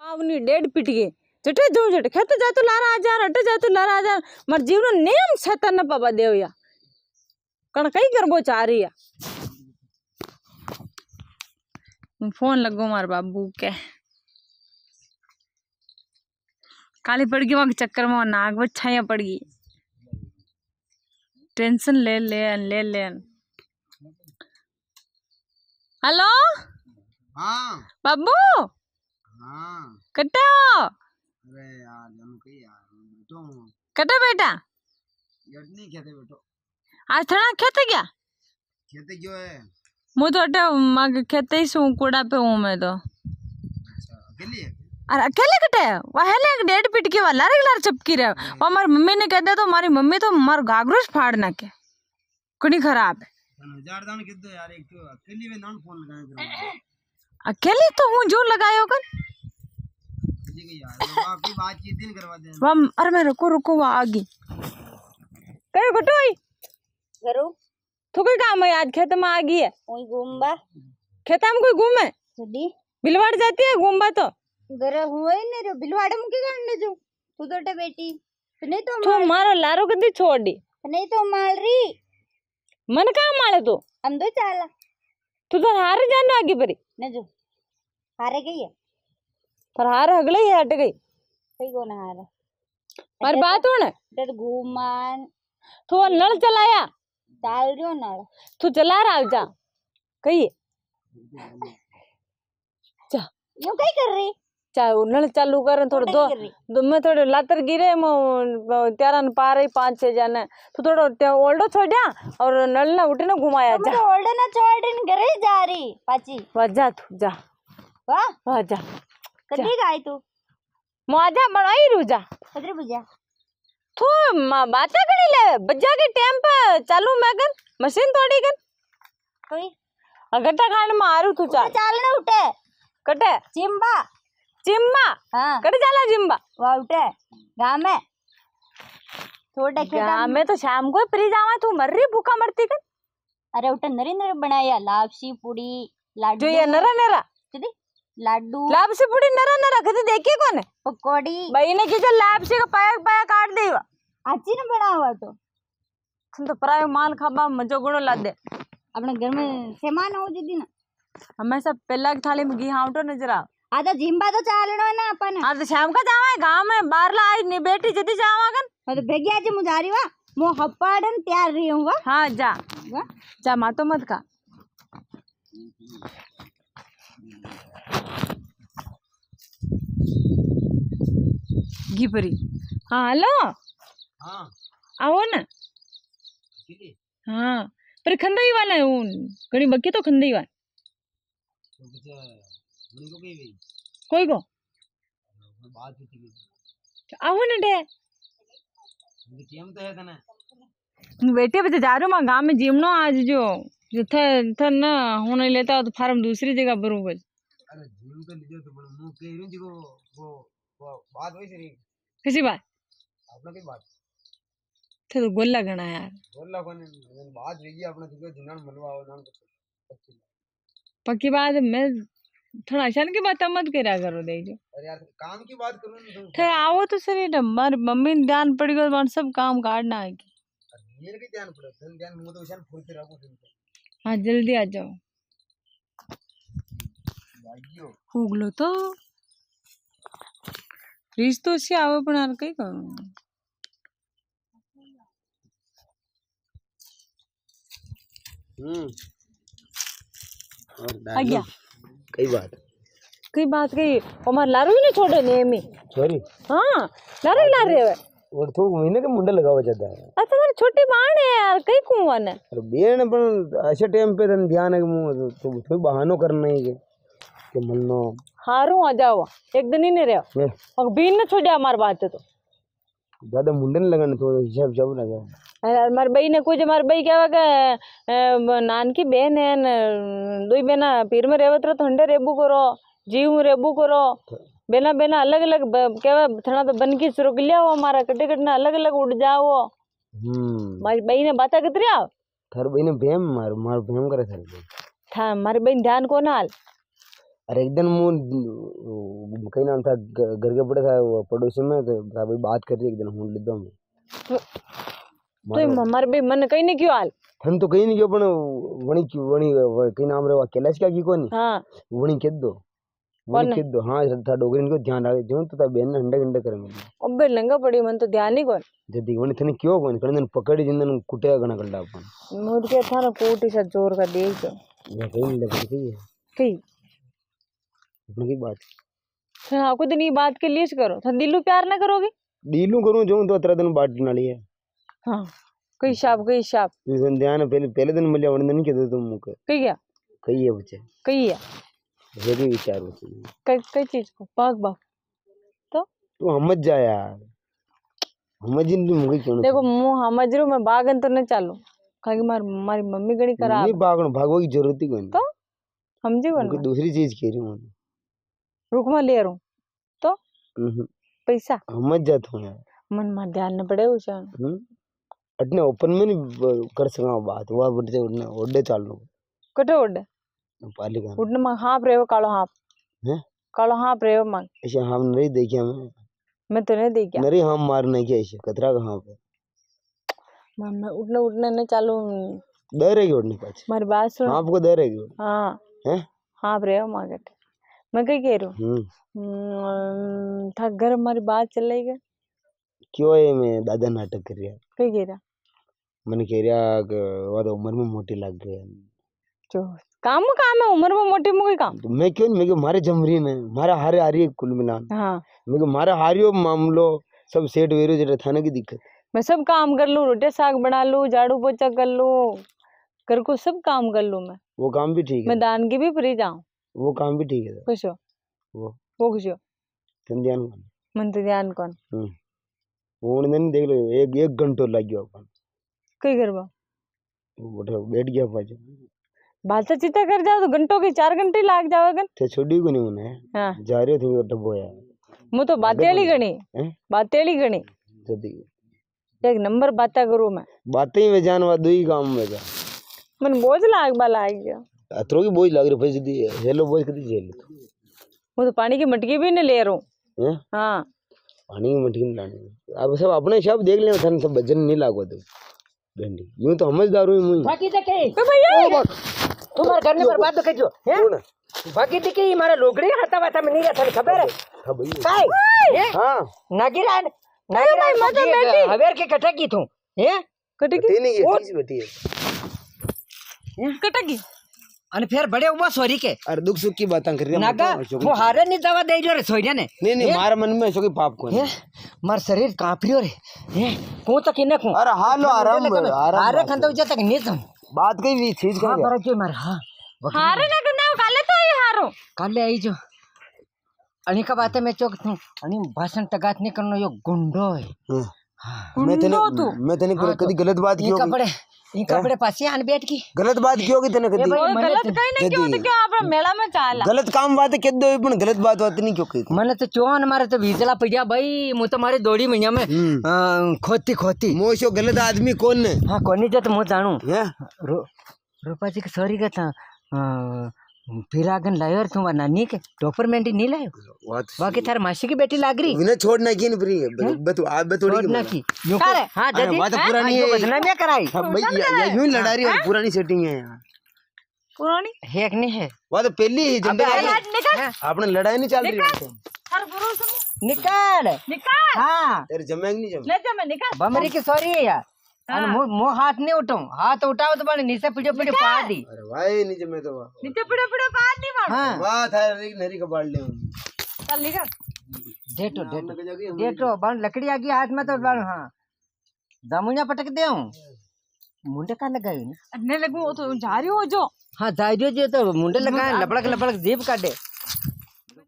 आवनी dead पिट गए जटे जो जटे खेत जातु लारा हजार अटे जातु लारा हजार मर जीवन नेम छता न पापा देवया कण कई करबो चारिया फोन लगो मार बाबू के काली पड़ गई वहां चक्कर में नाग छाया पड़ गई टेंशन ले ले हेलो हाँ बाबू हाँ कटे हो अरे यार हम कहीं यार तो कटे बेटा नहीं खेते बेटो आज थोड़ा खेते क्या खेते क्यों है मु तो अटे मग खेते ही सू कूड़ा पे हूँ मैं तो अकेली है अरे अकेले कटे वह है एक डेढ़ पीट के वाला रेगुलर चपकी रहे और हमारी मम्मी ने कहते तो हमारी मम्मी तो मर गागरोश फाड़ना के कुड़ी खराब है हजार दान कितने यार एक तो अकेली में नाम फोन लगाए अकेले तो हूँ जो लगायो कर ठीक है यार बाकी बातचीत दिन करवा दे वह अरे मैं रुको वह आगी कहीं घटोई करो तो कोई काम है आज खेत में आ गई है ओई घूमबा खेत में कोई घूमे छडी बिलवाड़ जाती है घूमबा तो घरे हुए ने रो बिलवाड़े मुके करने जो तू तो बेटी तो नहीं तो तू मारो लारो कदी छोड़ी नहीं तो माल री मन कहाँ मारे तू हम दो चाला तू तो हार जानो आगे परी न जो हारे गई है पर हार अगले ही हट गई कोई को ना हारा पर बात हो ना तो घूमान तू वो नल चलाया चाल रियो ना तू चला रहा जा कही जा यो कई कर रही चाहे वो नल चालू कर थोड़ा दो मैं थोड़े लातर गिरे त्यारा न पा रही 5-6 जाने तो थोड़ा ओल्डो छोड़ दिया और नल ना उठे ना घुमाया जा ओल्डो ना छोड़ इन घरे जा रही पाची जा तू जा वाह जा कदी गाय तू मुआजा बनाई रू जा कदरे बुझा तू बातें करी ले बज्जा के टाइम पे चालू मैं कर मशीन तोड़ी कर कोई गट्टा खाने में आरू तू चाल चाल ना उठे कटे चिंबा चिम्मा हाँ कटे जाला जिम्बा वाह उठे गाँव में थोड़ा गाँव में तो शाम को फ्री जावा तू मर रही भूखा मरती कर अरे उठे नरी नरी बनाया लापसी पूड़ी लाडू जो ये नरा नरा चली लाडू लापसी पूड़ी नरा नरा कभी देखी कौन पकौड़ी भाई ने किसे लापसी का पाया पाया काट देगा अच्छी ना बना हुआ तो तुम तो प्राय माल खाबा मजो गुणो ला दे अपने घर में सामान हो जी ना हमेशा पहला की थाली में घी हाउटो नजर आ आधा जिम्बा तो चालनो है ना अपन हाँ तो शाम का जावा है गाँव में बारला आई नहीं बेटी जदी जावा गन मैं तो भेगी आज मुझारी वा मो हप्पाड़न तैयार रही हूँ वा हाँ जा मातो मत का घी परी हाँ हेलो हाँ आओ ना अकेली हाँ पर खंदई वाला है उन घणी बकी तो खंदई वाला तो कुछ मुझे को कहीं कोई को बात होती है आओ ना डे मुझे टीम तो है था ना बेटे बच्चे जा रहे हो मैं गाँव में जिमनो आज जो था ना होने लेता तो फार्म दूसरी जगह भरूँ बस अरे जिम तो लीजिए तो बड़ा मुंह के रूं जी को वो बात हुई सही किसी बात आपने की बात तो गोला गना यार बोला कौन बात हुई अपने तुझे जिनान मनवाओ नाम कुछ पक्की बात है मैं थोड़ा अचानक की बात मत करा करो दे जो अरे यार काम की बात करूं ना तुम थे आओ तो सर हमारी मम्मी ने ध्यान पड़ गया तो सब काम काटना है कि मेरे के ध्यान पड़े तुम ध्यान मुंह तो उछाल फुलते रहो तुम हाँ जल्दी आ जाओ भाइयों होगलो तो फ्रीज तो से आवे पण यार कई करूं और आ गया कई बात कही हमार लारू ही नहीं छोड़े ने में सॉरी हाँ लारू ला रहे हो और तो महीने के मुंडे लगावा जाता है अच्छा तुम्हारी छोटी बहन है यार कई कुआं ने अरे बेन पण ऐसे टाइम पे तन ध्यान है मुंह तो कोई बहानो करना है के मन्नो हारू आ जाओ एक दिन ही नहीं रहो और बीन ने छोड़ा हमार बात तो ज्यादा मुंडे नहीं लगाने तो हिसाब जब लगा अरे हमारे बई ने कुछ हमारे बई क्या का नान की बहन है दुई बेना पीर में रेवत रहो ठंडे रेबू करो जीव में रेबू करो बेना बेना अलग अलग क्या थोड़ा तो बन की शुरू लिया हो हमारा कटे कटना अलग अलग उड़ जाओ हमारी बई ने बात कितरी आओ थार बई ने बेम मार भेम करे थार था हमारी बहन ध्यान को ना हाल अरे एक दिन मुँह कहीं नाम था घर के पड़े था वो पड़ोसी में तो भाई बात कर रही एक दिन हूँ लेता हूँ तो हमारे भाई मन कहीं नहीं क्यों हाल थन तो कहीं नहीं क्यों पण वणी वणी कहीं नाम रे कैलाश क्या की कोनी हाँ वणी कह दो वणी कह दो हाँ था डोगरी को ध्यान रखे जो तो ता बेन हंडे हंडे करे मतलब अबे लंगा पड़ी मन तो ध्यान ही कोन जदी वणी थने क्यों कोनी कने पकड़ी जिंदन कुटे गना कल्ला अपन मुझ के था ना कोटी सा जोर का देख जो ये कहीं नहीं लग रही है कहीं अपनी की बात हाँ खुद नहीं बात के लिए करो था दिलू प्यार ना करोगे डीलू करूं जो तो 13 दिन बाट नाली है हाँ कई शाप तू ध्यान पहले दिन मिले वन दिन के तुम मुके कई क्या कही है बच्चे कई है ये भी विचार बच्चे कई चीज को बाग तो तू समझ जा यार समझ इन मुके क्यों देखो मुँह समझ रू मैं बागन तो न चालू कहीं मारी मम्मी गड़ी खराब नहीं भागण भागो की जरूरत ही कोई तो समझी नहीं वरना दूसरी चीज कह रही हूँ रुक मैं ले रहूं तो पैसा समझ जाता हूँ यार मन में ध्यान न पड़े उसे अटने ओपन में नहीं कर सका बात वह बढ़ते उड़ने ओडे चाल लो कटे उड़ पालिका उड़ने में हाँप रहे हो हैं कालो हाँप रहे हो मांग ऐसे हम नहीं देखिया मैं तो नहीं देखा नरी हम मारने के ऐसे कतरा का हाँ पे मैं उड़ने न चालू डर है उड़ने पास मारी बात सुन आपको डर है हाँ हैं हाँप रहे हो मांग मैं कहीं कह रही हूँ था घर हमारी बात चल रही है क्यों है मैं दादा नाटक कर रहा कहीं कह रहा मैंने कह रहा कि वो तो उम्र में मोटी लग गई जो काम है उम्र में मोटी मुझे काम तो मैं क्यों नहीं मैं मारे जमरी ने मारा हारे हारी है कुल मिलान हाँ मैं मारा हारियो मामलो सब सेट वेरो जरा थाने की दिक्कत मैं सब काम कर लूँ रोटी साग बना लूँ झाड़ू पोछा कर लूँ घर को सब काम कर लूँ मैं वो काम भी ठीक है मैं दान की भी फ्री जाऊँ वो काम भी ठीक है खुश हो वो खुश हो तुम ध्यान मन तो ध्यान कौन वो दिन देख लो एक घंटो लग गया अपन कई करवा वो बैठ गया पास बात चिता कर जाओ तो घंटों की 4 घंटे लाग जाओगे ते छोड़ी को नहीं उन्हें हाँ जा रहे थे डब्बो यार मैं तो बातेली गणी जदी एक नंबर बातें करूँ मैं बातें ही में जान वा दो ही काम में जा मन बोझ लाग गया अतरो की बोझ लग रही पैसे दी हेलो बोझ कदी जेल मैं तो पानी की मटकी भी नहीं ले रहा हूँ हैं हाँ पानी की मटकी नहीं लानी अब सब अपने सब देख लेना थाने सब भजन नहीं लागो तो भिंडी यूं तो समझदार हूं मुई बाकी देखे भैया तुम्हारे घर में बर्बाद तो कजो हैं बाकी देखे हमारा लोगड़ी हाथा वाथा में नहीं रहता खबर है हां भैया काय हां नागिरान हवेर के कटा की तू हैं कटकी नहीं ये चीज बेटी है कटकी અને ફેર બડે ઉબા સોરી के अरे दुख सुख की बातें कर रही नागा वो हारे नहीं दवा दे रे सोरिया ने नहीं मारे मन में ऐसा कोई पाप को हैं मार शरीर कांप रियो रे हैं को तक इने को अरे हालो आराम हारे खंतो जे तक नहीं तुम बात कई भी चीज का हां पर जो मार हां हारे ना करना काले तो ही हारो काले आई जो आणि का बात में चोक तू आणि भाषण तगात नहीं करनो यो गुंडो है मैं तेने कभी गलत बात की होगी इन कपड़े पासी आन बैठ की गलत बात की होगी तेने कभी गलत कहीं नहीं क्यों तो क्यों आप मेला में चाला गलत काम बात है कह दो पण गलत बात नहीं क्यों कही मैंने तो चोन मारे तो भीजला पड़िया भाई मु तो मारे दौड़ी महीना में खोती मोशो गलत आदमी कौन है हाँ कौन जो तो मु जानू हैं रूपा जी के सॉरी का था फिर आगन लायो तुम नानी के डॉक्यूमेंट नहीं लायो बाकी थार मासी की बेटी लाग रही विना छोड़ना की नहीं फ्री आप बतोड़ी छोड़ना की अरे हां जदी बात पुरानी है बदनामी कराई भैया यूं लड़ा रही है पुरानी सेटिंग है यार पुरानी है कि नहीं है वो तो पहली ही जनता आपने लड़ाई नहीं चल रही है हर भरोसा निकाल हां तेरे जमेंग नहीं जमे ले जा मैं निकाल बमरी की सॉरी है यार अरे मो हाथ नहीं उठाऊं हाथ उठाओ तो बने नीचे पीड़े पा दी अरे भाई नहीं जमे तो नीचे पड़े पार नहीं मार हां वाह था नरी का बाल ले चल निकाल डेटो बन लकड़ी आ गई हाथ में तो बन हां दामुनिया पटक दे मुंडे का लगाई ना अरे लगू वो तो जा रही हो जो हाँ जाइयो जे तो मुंडे लगाए लपड़क जीप काटे